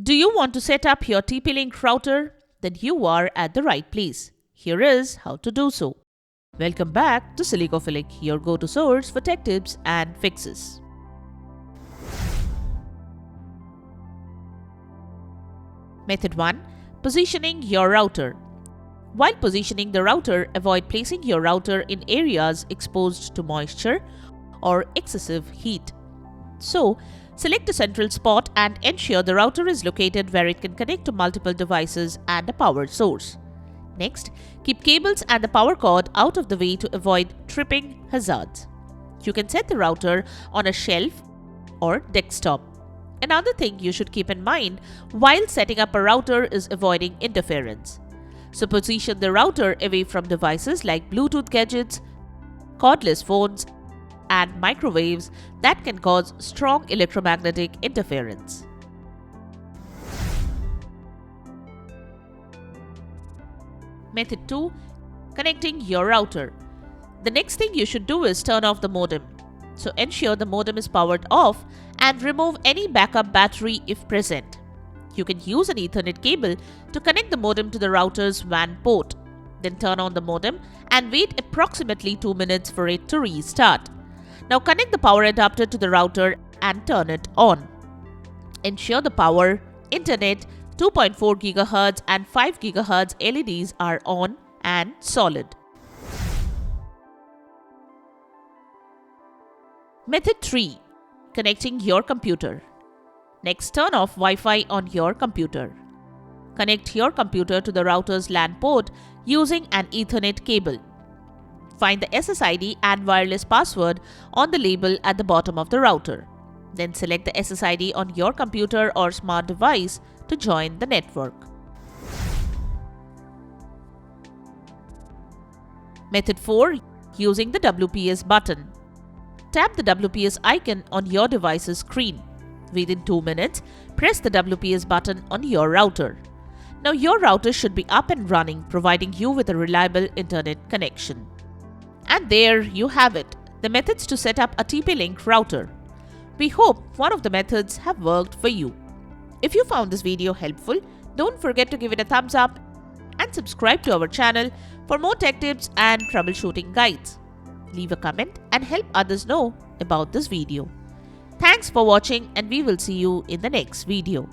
Do you want to set up your TP-Link router? Then you are at the right place. Here is how to do so. Welcome back to Silicophilic, your go-to source for tech tips and fixes. Method 1. Positioning your router. While positioning the router, avoid placing your router in areas exposed to moisture or excessive heat. So, select a central spot and ensure the router is located where it can connect to multiple devices and a power source. Next, keep cables and the power cord out of the way to avoid tripping hazards. You can set the router on a shelf or desktop. Another thing you should keep in mind while setting up a router is avoiding interference. So position the router away from devices like Bluetooth gadgets, cordless phones, and microwaves that can cause strong electromagnetic interference. Method 2. Connecting your router. The next thing you should do is turn off the modem. So ensure the modem is powered off and remove any backup battery if present. You can use an Ethernet cable to connect the modem to the router's WAN port. Then turn on the modem and wait approximately 2 minutes for it to restart. Now connect the power adapter to the router and turn it on. Ensure the power, internet, 2.4 GHz and 5 GHz LEDs are on and solid. Method 3. Connecting your computer. Next, turn off Wi-Fi on your computer. Connect your computer to the router's LAN port using an Ethernet cable. Find the SSID and wireless password on the label at the bottom of the router. Then select the SSID on your computer or smart device to join the network. Method 4. Using the WPS button. Tap the WPS icon on your device's screen. Within 2 minutes, press the WPS button on your router. Now your router should be up and running, providing you with a reliable internet connection. And there you have it, the methods to set up a TP-Link router. We hope one of the methods have worked for you. If you found this video helpful, don't forget to give it a thumbs up and subscribe to our channel for more tech tips and troubleshooting guides. Leave a comment and help others know about this video. Thanks for watching and we will see you in the next video.